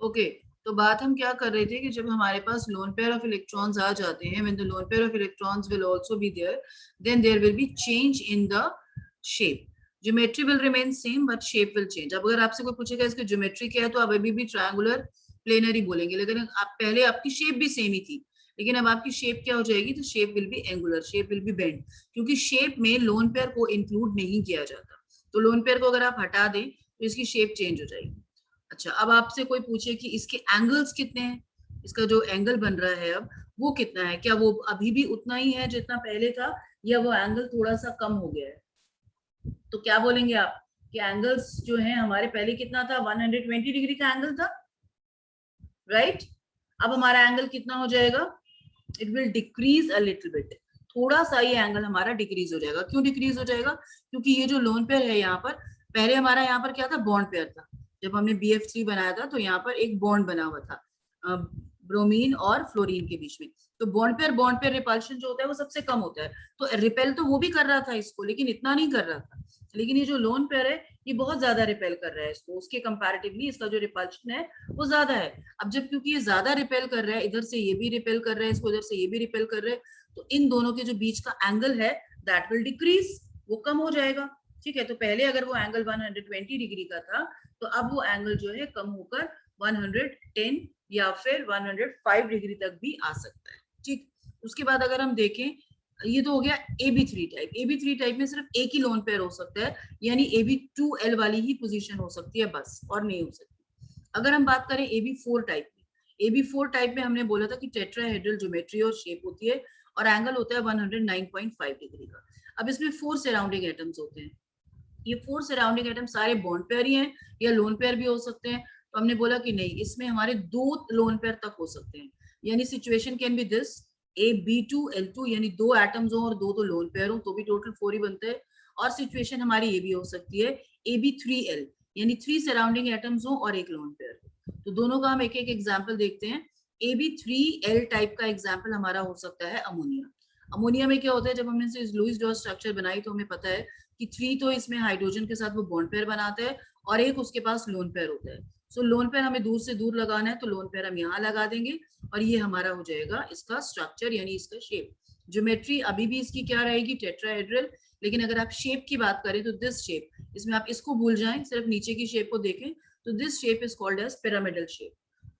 Okay, तो बात हम क्या कर रहे थे कि जब हमारे पास लोन पेयर ऑफ इलेक्ट्रॉन्स आ जाते हैं, when the lone pair of electrons will also be there, then there will be change in the shape. Geometry will remain same but shape will change. अब अगर आपसे कोई पूछेगा इसकी ज्योमेट्री क्या है, तो आप अभी भी ट्रायंगुलर प्लेनर ही बोलेंगे, लेकिन आप पहले आपकी शेप भी सेम ही थी, लेकिन अब आपकी शेप क्या हो जाएगी, तो shape will be angular, shape will be bend, क्योंकि शेप में लोन पेयर को इंक्लूड नहीं किया जाता. तो लोन पेयर को अगर आप हटा दें तो इसकी शेप चेंज हो जाएगी. अच्छा, अब आपसे कोई पूछे कि इसके एंगल्स कितने हैं, इसका जो एंगल बन रहा है अब वो कितना है, क्या वो अभी भी उतना ही है जितना पहले था, या वो एंगल थोड़ा सा कम हो गया है, तो क्या बोलेंगे आप कि एंगल्स जो है हमारे पहले कितना था, 120 डिग्री का एंगल था, राइट? अब हमारा एंगल कितना हो जाएगा, it will decrease a little bit, थोड़ा सा ये एंगल हमारा डिक्रीज हो जाएगा. क्यों डिक्रीज हो जाएगा, क्योंकि ये जो लोन पेयर है यहाँ पर, पहले हमारा यहाँ पर क्या था, बॉन्ड पेयर था. जब हमने BF3 बनाया था तो यहाँ पर एक बॉन्ड बना हुआ था ब्रोमीन और फ्लोरीन के बीच में. तो बॉन्ड पेयर रिपल्शन जो होता है वो सबसे कम होता है, तो रिपेल तो वो भी कर रहा था इसको, लेकिन इतना नहीं कर रहा था. लेकिन ये जो लोन पेयर है ये बहुत ज्यादा रिपेल कर रहा है इसको, उसके कंपैरेटिवली इसका जो रिपल्शन है वो ज्यादा है. अब जब क्योंकि ये ज्यादा रिपेल कर रहा है, इधर से ये भी रिपेल कर रहा है इसको, इधर से ये भी रिपेल कर रहा है, तो इन दोनों के जो बीच का एंगल है दैट विल डिक्रीज, वो कम हो जाएगा. ठीक है, तो पहले अगर वो एंगल 120 डिग्री का था, तो अब वो एंगल जो है कम होकर 110 या फिर 105 डिग्री तक भी आ सकता है. ठीक, उसके बाद अगर हम देखें, ये तो हो गया AB3 टाइप. AB3 टाइप में सिर्फ एक ही लोन पेयर हो सकता है, यानी AB2L वाली ही पोजीशन हो सकती है बस, और नहीं हो सकती. अगर हम बात करें AB4 टाइप में, AB4 टाइप में हमने बोला था कि टेट्राहेड्रल ज्योमेट्री और शेप होती है और एंगल होता है 109.5 डिग्री का. अब इसमें 4 सराउंडिंग एटम्स होते हैं. ये 4 सराउंडिंग एटम सारे बॉन्ड पेयर ही हैं या लोन पेयर भी हो सकते हैं. तो हमने बोला कि नहीं, इसमें हमारे 2 लोन पेयर तक हो सकते हैं, यानी situation can be this, AB2L2, यानी 2 एटम्स हो और 2 तो लोन पेयर हो, तो भी टोटल 4 ही बनते हैं. और सिचुएशन हमारी ये भी हो सकती है AB3L, यानी 3 सराउंडिंग एटम्स हो और एक लोन पेयर हो. तो दोनों का हम एक एक एग्जाम्पल देखते हैं. AB3L टाइप का एग्जाम्पल हमारा हो सकता है अमोनिया. अमोनिया में क्या होता है, जब हमने इसे लुईस डॉट स्ट्रक्चर बनाई तो हमें पता है कि 3 तो इसमें हाइड्रोजन के साथ वो बॉन्ड पेयर बनाता है और एक उसके पास लोन पेयर होता है. सो लोन पेयर हमें दूर से दूर लगाना है, तो लोन पेयर हम यहाँ लगा देंगे और ये हमारा हो जाएगा इसका स्ट्रक्चर, यानी इसका शेप. ज्योमेट्री अभी भी इसकी क्या रहेगी, टेट्राहेड्रल. लेकिन अगर आप शेप की बात करें तो दिस शेप, इसमें आप इसको भूल जाएं, सिर्फ नीचे की शेप को देखें, तो this shape is called as pyramidal shape.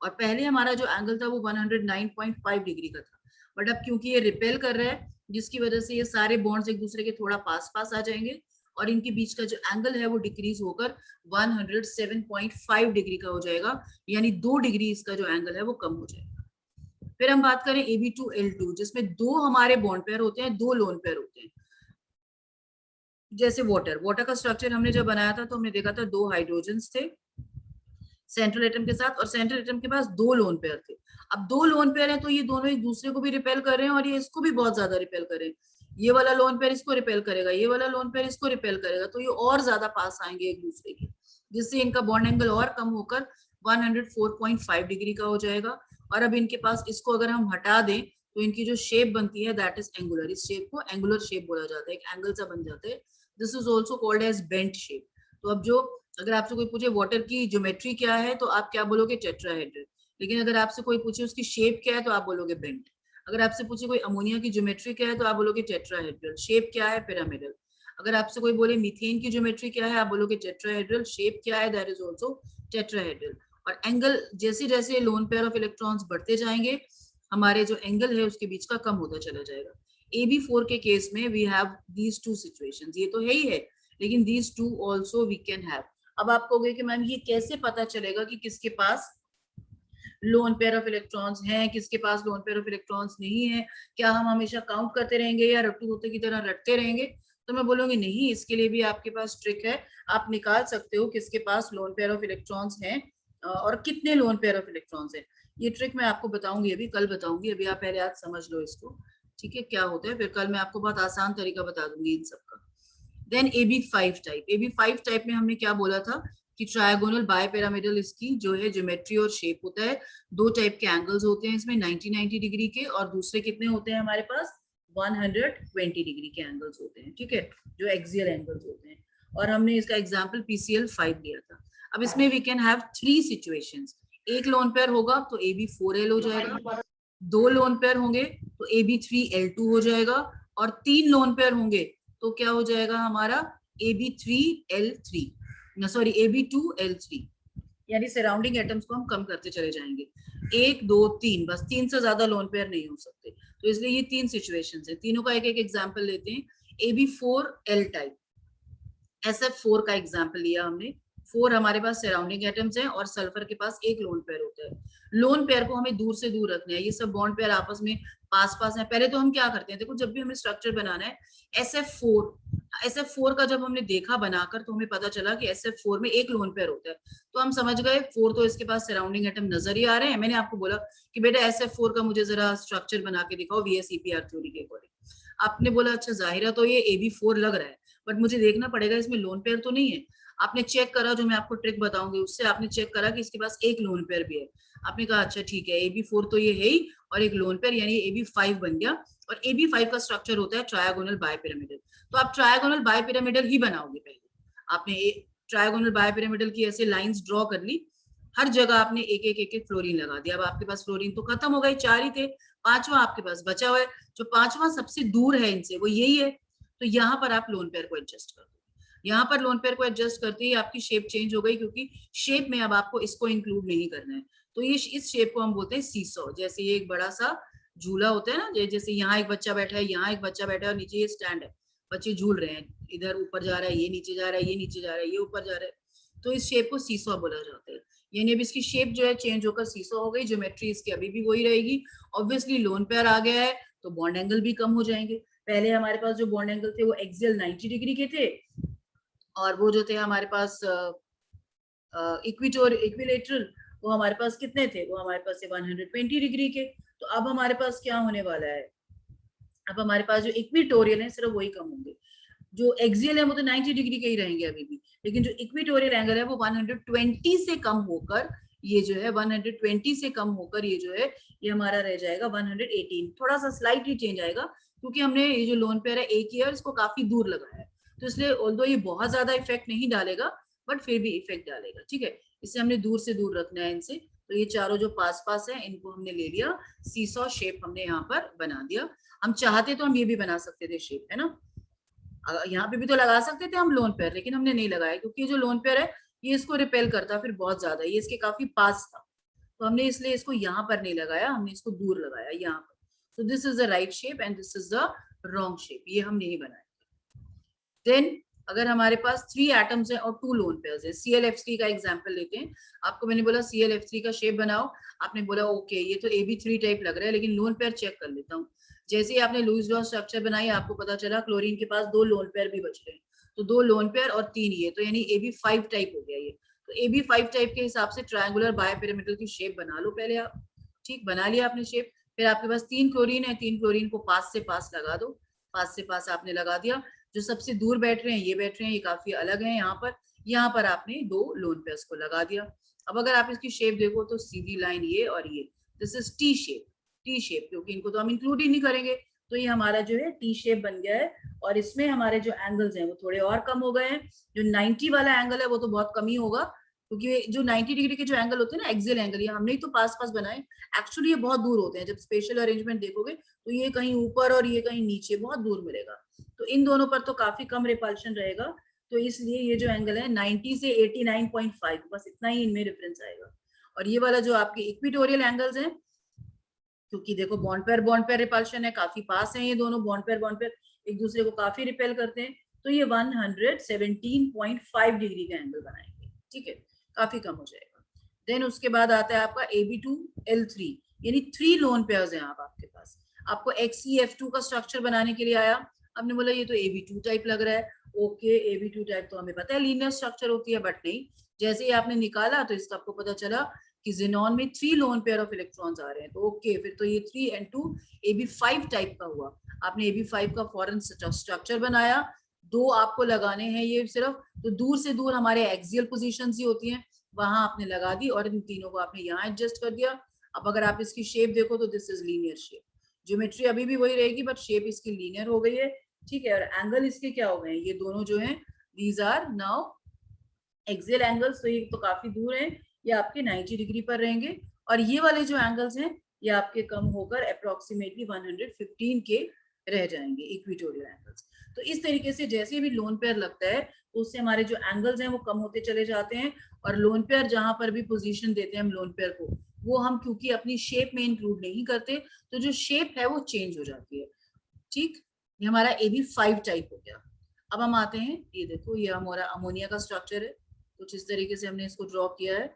और पहले हमारा जो एंगल था वो 109.5 डिग्री का था, बट अब क्योंकि ये रिपेल कर रहा है, जिसकी वजह से ये सारे बॉन्ड्स एक दूसरे के थोड़ा पास पास आ जाएंगे और इनके बीच का जो एंगल है वो डिक्रीज होकर 107.5 डिग्री का हो जाएगा, यानी 2 डिग्री इसका जो एंगल है वो कम हो जाएगा. फिर हम बात करें AB2L2, जिसमें 2 हमारे बॉन्ड पेयर होते हैं, 2 लोन पेयर होते हैं. जैसे वाटर का स्ट्रक्चर हमने जब बनाया था तो हमने देखा था 2 हाइड्रोजन्स थे सेंट्रल एटम के साथ, और सेंट्रल एटम के पास 2 लोन पेयर थे. अब 2 लोन पेयर है तो ये दोनों एक दूसरे को भी रिपेल कर रहे हैं और ये इसको भी बहुत ज्यादा रिपेल कर रहे हैं. ये वाला लोन पेयर इसको रिपेल करेगा, ये वाला लोन पेयर इसको रिपेल करेगा, तो ये और ज्यादा पास आएंगे एक दूसरे के, जिससे इनका बॉन्ड एंगल और कम होकर 104.5 डिग्री का हो जाएगा. और अब इनके पास इसको अगर हम हटा दें तो इनकी जो शेप बनती है दैट इज एंगुलर. इस शेप को एंगुलर शेप बोला जाता है, एक एंगल सा बन जाता है. This is also called as bent shape. तो अब जो, अगर आपसे कोई पूछे वाटर की ज्योमेट्री क्या है तो आप क्या बोलोगे, टेट्राहेड्रल. लेकिन अगर आपसे कोई पूछे उसकी शेप क्या है तो आप बोलोगे बेंट. अगर आपसे पूछे कोई अमोनिया की ज्योमेट्री क्या है तो आप बोलोगे टेट्राहेड्रल. शेप क्या है, पिरामिडल. अगर आपसे कोई बोले मीथेन की ज्योमेट्री क्या है, आप बोलोगे टेट्राहेड्रल. शेप क्या है, दैट इज ऑल्सो टेट्राहेड्रल. और एंगल, जैसे जैसे लोन पेयर ऑफ इलेक्ट्रॉन्स बढ़ते जाएंगे, हमारे जो एंगल है उसके बीच का कम होता चला जाएगा. AB4 के केस में वी हैव दीज 2 सिचुएशंस. ये तो है ही है, लेकिन these 2 also we can have. अब आप कहोगे कि मैम ये कैसे पता चलेगा कि किसके पास लोन पेयर ऑफ इलेक्ट्रॉन्स हैं, किसके पास लोन पेयर ऑफ इलेक्ट्रॉन्स नहीं है, क्या हम हमेशा काउंट करते रहेंगे या रट्टू होते की तरह रटते रहेंगे. तो मैं बोलूंगी नहीं, इसके लिए भी आपके पास ट्रिक है. आप निकाल सकते हो किसके पास लोन पेयर ऑफ इलेक्ट्रॉन्स हैं और कितने लोन पेयर ऑफ इलेक्ट्रॉन्स हैं. ये ट्रिक मैं आपको बताऊंगी, अभी कल बताऊंगी. अभी आप पहले आज समझ लो इसको, ठीक है, क्या होता है. फिर कल मैं आपको बहुत आसान तरीका बता दूंगी इन सबका. Then AB5 type. AB5 type में हमने क्या बोला था कि ट्रायगोनल बायपिरामिडल इसकी जो है ज्योमेट्री और शेप होता है. 2 टाइप के एंगल्स होते हैं इसमें, 90 डिग्री के, और दूसरे कितने होते हैं हमारे पास, 120 डिग्री के एंगल्स होते हैं. ठीक है, जो एक्सियल एंगल्स होते हैं. और हमने इसका एग्जांपल PCl5 लिया था. अब इसमें वी कैन हैव 3 सिचुएशंस. एक लोन पेयर होगा तो AB4L हो जाएगा, 2 लोन पेयर होंगे तो AB3L2 हो जाएगा, और 3 लोन पेयर होंगे तो क्या हो जाएगा हमारा AB3L3, सॉरी AB2L3। यानी सराउंडिंग एटम्स को हम कम करते चले जाएंगे, 1 2 3, बस 3 से ज्यादा लोन पेयर नहीं हो सकते। तो इसलिए ये 3 सिचुएशंस है, तीनों का एक एक एग्जांपल लेते हैं। AB4L टाइप, SF4 का एग्जांपल लिया हमने। 4 हमारे पास सराउंडिंग एटम्स हैं और सल्फर के पास एक लोन पेयर होता है। लोन पेयर को हमें दूर से दूर रखना है, ये सब बॉन्ड पेयर आपस में पास पास है। पहले तो हम क्या करते हैं, देखो जब भी हमें स्ट्रक्चर बनाना है SF4 का जब हमने देखा बनाकर तो हमें पता चला कि SF4 में एक लोन पेयर होता है, तो हम समझ गए 4 तो इसके पास सराउंडिंग एटम नजर ही आ रहे हैं। मैंने आपको बोला कि बेटा SF4 का मुझे जरा स्ट्रक्चर बना के दिखाओ VSEPR थ्योरी के अकॉर्डिंग। आपने बोला अच्छा जाहिरा तो ये AB4 लग रहा है, बट मुझे देखना पड़ेगा इसमें लोन पेयर तो नहीं है। आपने चेक करा, जो मैं आपको ट्रिक बताऊंगी उससे आपने चेक करा कि इसके पास एक लोन पेयर भी है। आपने कहा अच्छा ठीक है AB4 तो ये है ही, और एक लोन पेयर यानी AB5 बन गया। और AB5 का स्ट्रक्चर होता है ट्रायगोनल बायपिरामिडल, तो आप ट्रायगोनल बायपिरामिडल ही बनाओगे। पहले आपने ट्रायगोनल बायपिरामिडल की ऐसे लाइंस ड्रॉ कर ली, हर जगह आपने एक एक फ्लोरीन लगा दिया। अब आपके पास फ्लोरीन तो खत्म हो गई, 4 ही थे, 5वां आपके पास बचा हुआ है। जो 5वां सबसे दूर है इनसे वो यही है, तो यहाँ पर आप लोन पेयर को एडजस्ट कर दो। यहाँ पर लोन पेयर को एडजस्ट करते ही आपकी शेप चेंज हो गई, क्योंकि शेप में अब आपको इसको इंक्लूड नहीं करना है। तो ये इस शेप को हम बोलते हैं सीसॉ। जैसे ये एक बड़ा सा झूला होता है ना, जैसे यहाँ एक बच्चा बैठा है, यहाँ एक बच्चा बैठा है और नीचे ये स्टैंड है, बच्चे झूल रहे हैं, इधर ऊपर जा रहा है, ये नीचे जा रहा है, ये नीचे जा रहा है, ये ऊपर जा रहा है, तो इस शेप को सीसॉ बोला जाता है। यानी अब इसकी शेप जो है चेंज होकर सीसॉ हो गई, ज्योमेट्री इसकी अभी भी वही रहेगी। ऑब्वियसली लोन पेयर आ गया है तो बॉन्ड एंगल भी कम हो जाएंगे। पहले हमारे पास जो बॉन्ड एंगल थे वो एक्सियल 90 डिग्री के थे, और वो जो थे हमारे पास इक्विलेटरल, वो हमारे पास कितने थे, वो हमारे पास 120 डिग्री के। तो अब हमारे पास क्या होने वाला है, अब हमारे पास जो इक्विटोरियल है सिर्फ वही कम होंगे। जो एक्सियल है वो तो 90 डिग्री के ही रहेंगे अभी भी, लेकिन जो इक्विटोरियल एंगल है वो 120 से कम होकर, ये जो है 120 से कम होकर ये जो है ये हमारा रह जाएगा 118। थोड़ा सा स्लाइटली चेंज आएगा, क्योंकि हमने ये जो लोन पेयर है एक ही है, इसको काफी दूर लगाया है, तो इसलिए ऑल्दो ये बहुत ज्यादा इफेक्ट नहीं डालेगा, बट फिर भी इफेक्ट डालेगा। ठीक है, इसे हमने दूर से दूर रखना है इनसे। तो ये चारों जो पास पास है इनको हमने ले लिया, सीसॉ शेप हमने यहाँ पर बना दिया। हम चाहते तो हम ये भी बना सकते थे शेप, है ना, यहाँ पे भी तो लगा सकते थे हम लोन पेयर, लेकिन हमने नहीं लगाया, क्योंकि ये जो लोन पेयर है ये इसको रिपेल करता फिर बहुत ज्यादा, ये इसके काफी पास था, तो हमने इसलिए इसको यहाँ पर नहीं लगाया, हमने इसको दूर लगाया यहाँ पर। तो this is the right shape and this is the wrong shape, ये हम नहीं बनाए। देन अगर हमारे पास 3 एटम्स हैं और 2 लोन पेयर्स हैं, ClF3 का एग्जांपल लेते हैं। आपको मैंने बोला ClF3 का शेप बनाओ, आपने बोला ओके ये तो AB3 टाइप लग रहा है, लेकिन लोन पेयर चेक कर लेता हूँ। जैसे ही आपने लुईस डॉ स्ट्रक्चर बनाई, आपको पता चला क्लोरीन के पास 2 लोन पेयर भी बच रहे हैं, तो 2 लोन पेयर और 3 ये, तो यानी AB5 टाइप हो गया ये। तो AB5 टाइप के हिसाब से ट्रायंगुलर बायोपिरामिडल की शेप बना लो पहले आप। ठीक, बना लिया आपने शेप। फिर आपके पास 3 क्लोरीन है, 3 क्लोरीन को पास से पास लगा दो, पास से पास आपने लगा दिया। जो सबसे दूर बैठ रहे हैं ये बैठ रहे हैं, ये काफी अलग है यहाँ पर आपने 2 लोन पेयर्स को लगा दिया। अब अगर आप इसकी शेप देखो तो सीधी लाइन ये और ये, this is T shape. T shape, क्योंकि इनको तो हम इंक्लूड ही नहीं करेंगे, तो ये हमारा जो है टी शेप बन गया है। और इसमें हमारे जो एंगल्स हैं वो थोड़े और कम हो गए हैं। जो 90 वाला एंगल है वो तो बहुत कम ही होगा, क्योंकि जो 90 डिग्री के जो एंगल होते हैं ना एक्सियल एंगल, ये हमने ही तो पास पास बनाए, एक्चुअली ये बहुत दूर होते हैं। जब स्पेशल अरेंजमेंट देखोगे तो ये कहीं ऊपर और ये कहीं नीचे बहुत दूर मिलेगा, तो इन दोनों पर तो काफी कम रिपल्शन रहेगा। तो इसलिए ये जो एंगल है 90 से 89.5, बस इतना ही इनमें डिफरेंस आएगा। और ये वाला जो आपके इक्विटोरियल एंगल्स हैं, क्योंकि देखो बॉन्ड पेयर रिपल्शन है, काफी पास है ये दोनों, बॉन्ड पेयर एक दूसरे को काफी रिपेल करते हैं, तो ये 117.5 डिग्री का एंगल बनाएंगे। ठीक है, काफी कम हो जाएगा। देन उसके बाद आता है आपका AB2L3, यानी 3 लोन पेयर्स हैं आपके पास। आपको XeF2 का स्ट्रक्चर बनाने के लिए आया, आपने बोला ये तो AB2 टाइप लग रहा है। ओके, AB2 टाइप तो हमें पता है लीनियर स्ट्रक्चर होती है, बट नहीं, जैसे ही आपने निकाला तो इसका आपको पता चला कि ज़ेनॉन में 3 लोन पेयर ऑफ इलेक्ट्रॉन्स आ रहे हैं, तो ओके फिर तो ये 3 and 2 AB5 टाइप का हुआ। आपने AB5 का फॉरेन स्ट्रक्चर बनाया, 2 आपको लगाने हैं ये सिर्फ, तो दूर से दूर हमारे एक्सियल पोजीशंस ही होती हैं, वहां आपने लगा दी और इन तीनों को आपने यहाँ एडजस्ट कर दिया। अब अगर आप इसकी शेप देखो तो this is linear shape, geometry अभी भी वही रहेगी बट शेप इसकी लीनियर हो गई है। ठीक है, और एंगल इसके क्या हो गए हैं, ये दोनों जो हैं these are now axial angles, तो ये तो काफी दूर है, ये आपके 90 डिग्री पर रहेंगे, और ये वाले जो एंगल्स हैं ये आपके कम होकर अप्रोक्सीमेटली 115 के रह जाएंगे इक्वेटोरियल एंगल्स। तो इस तरीके से जैसे भी लोन पेयर लगता है तो उससे हमारे जो एंगल्स हैं वो कम होते चले जाते हैं, और लोन पेयर जहां पर भी पोजीशन देते हैं हम लोन पेयर को, वो हम क्योंकि अपनी शेप में इंक्लूड नहीं करते तो जो शेप है वो चेंज हो जाती है। ठीक, ये हमारा AB5 टाइप हो गया। अब हम आते हैं, ये देखो ये हमारा अमोनिया का स्ट्रक्चर है, कुछ इस तरीके से हमने इसको ड्रॉ किया है।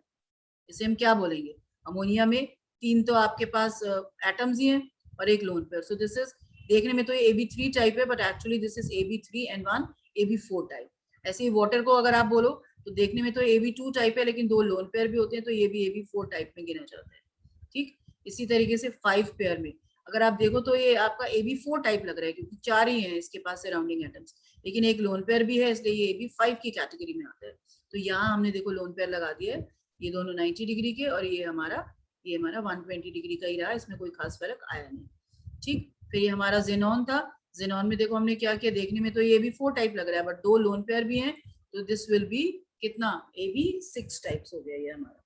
इसे हम क्या बोलेंगे, अमोनिया में 3 तो आपके पास एटम्स ही हैं और एक lone pair. So this is, देखने में तो ये AB3 टाइप है but actually this is AB3 and 1 AB4 type. ऐसे ही वाटर को अगर आप बोलो तो देखने में तो AB2 टाइप है लेकिन 2 लोन पेयर भी होते हैं तो ये भी AB4 टाइप में गिना जाता है। ठीक, इसी तरीके से 5 पेयर में अगर आप देखो तो ये आपका AB4 टाइप लग रहा है क्योंकि 4 ही हैं इसके पास सराउंडिंग एटम्स, लेकिन एक लोन पेयर भी है इसलिए ये AB5 की कैटेगरी में आता है। तो यहाँ हमने देखो लोन पेयर लगा दिया है, ये दोनों 90 डिग्री के, और ये हमारा 120 डिग्री का ही रहा, इसमें कोई खास फर्क आया नहीं। ठीक, फिर ये हमारा जेनॉन था। जेनॉन में देखो हमने क्या किया, देखने में तो ये AB4 टाइप लग रहा है बट 2 लोन पेयर भी हैं तो दिस विल बी कितना, AB6 टाइप्स हो गया ये हमारा,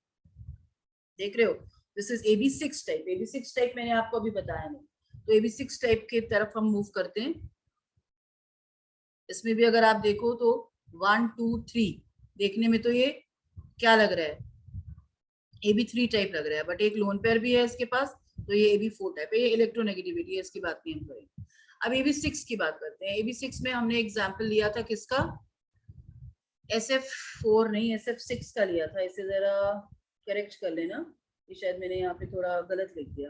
देख रहे हो, this is AB6 type. AB6 type मैंने आपको अभी बताया नहीं, तो AB6 टाइप के तरफ हम मूव करते हैं। इसमें भी अगर आप देखो तो 1 2 3 देखने में तो ये क्या लग रहा है, AB3 टाइप लग रहा है बट एक लोन पेयर भी है इसके पास तो ये AB4 टाइप है। ये इलेक्ट्रोनेगेटिविटी है, इसकी बात नहीं हम करेंगे। अब AB6 की बात करते हैं। AB6 में हमने एग्जाम्पल लिया था किसका, SF4 नहीं SF6 का लिया था। इसे जरा करेक्ट कर लेना, ये शायद मैंने यहाँ पे थोड़ा गलत लिख दिया।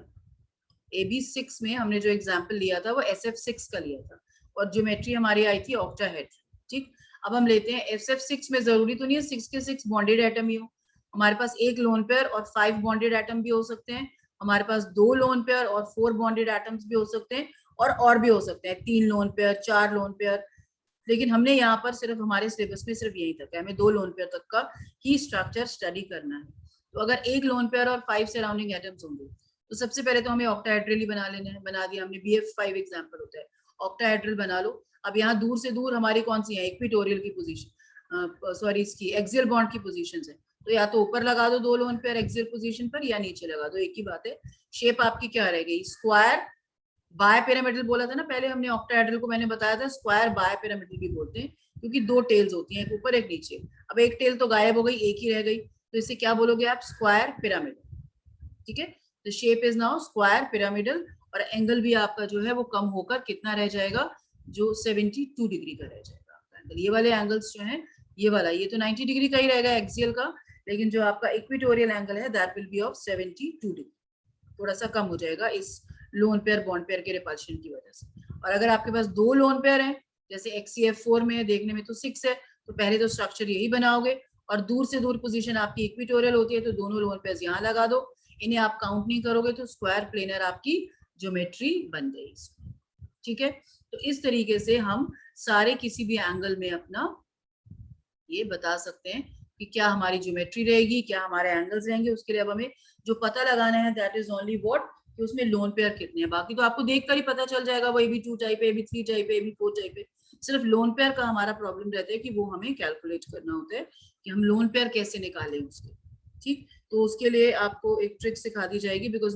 AB6 में हमने जो एग्जाम्पल लिया था वो SF6 का लिया था और ज्योमेट्री हमारी आई थी ऑक्टाहेड्रल। ठीक, अब हम लेते हैं SF6 में, जरूरी तो नहीं है 6 के 6 बॉन्डेड एटम ही हो, हमारे पास एक लोन पेयर और 5 बॉन्डेड एटम भी हो सकते हैं, हमारे पास 2 लोन पेयर और 4 बॉन्डेड एटम्स भी हो सकते हैं, और भी हो सकते हैं 3 लोन पेयर 4 लोन पेयर, लेकिन हमने यहाँ पर सिर्फ हमारे सिलेबस में सिर्फ यही तक है, हमें 2 लोन पेयर तक का ही स्ट्रक्चर स्टडी करना है। तो अगर एक लोन पेयर और 5 सराउंडिंग एटम्स होंगे तो सबसे पहले तो हमें ऑक्टाहेड्रल ही बना लेना है। बना दिया हमने, BF5 एग्जांपल होता है, ऑक्टाहेड्रल बना लो। अब यहाँ दूर से दूर हमारी कौन सी है, इक्वेटोरियल की पोजीशन, सॉरी इसकी एक्सियल बॉन्ड की पोजीशंस है, तो या तो ऊपर लगा दो 2 लोन पेयर एक्सियल पोजीशन पर या नीचे लगा दो, एक ही बात है। शेप आपकी क्या रह गई, स्क्वायर बाय पिरामिडल बोला था ना पहले हमने, ऑक्टाहेड्रल को मैंने बताया था स्क्वायर बाय पिरामिडल भी बोलते हैं क्योंकि 2 टेल्स होती हैं, एक ऊपर एक नीचे। अब एक टेल तो गायब हो गई, एक ही रह गई, तो इसे क्या बोलोगे आप, स्क्वायर पिरामिडल। ठीक है, तो shape is now square pyramidal, और एंगल भी आपका जो है वो कम होकर कितना रह जाएगा, जो 72 डिग्री का रह जाएगा आपका एंगल। ये वाले एंगल्स जो है, ये वाला ये तो 90 डिग्री का ही रहेगा एक्सियल का, लेकिन जो आपका इक्वेटोरियल एंगल है that will be of 72 degree, थोड़ा सा कम हो जाएगा इस लोन पेयर बॉन्ड पेयर के रिपल्शन की वजह से। और अगर आपके पास 2 लोन पेयर हैं, जैसे XCF4 में देखने में तो 6 है, तो पहले तो स्ट्रक्चर यही बनाओगे, और दूर से दूर पोजीशन आपकी इक्वेटोरियल होती है तो दोनों लोन पेयर्स यहाँ लगा दो, इन्हें आप काउंट नहीं करोगे तो स्क्वायर प्लेनर आपकी ज्योमेट्री बन गई। ठीक है, तो इस तरीके से हम सारे किसी भी एंगल में अपना ये बता सकते हैं कि क्या हमारी ज्योमेट्री रहेगी, क्या हमारे एंगल्स रहेंगे। उसके लिए अब हमें जो पता लगाना है दैट इज ओनली व्हाट, कि उसमें लोन पेयर कितने हैं, बाकी तो आपको देखकर ही पता चल जाएगा वो AB2 टाइप है, AB3 टाइप है, AB4 टाइप है। सिर्फ लोन पेयर का हमारा प्रॉब्लम रहता है कि वो हमें कैलकुलेट करना होता है कि हम लोन पेयर कैसे निकालें उसके। ठीक, तो उसके लिए आपको एक ट्रिक सिखा दी जाएगी, बिकॉज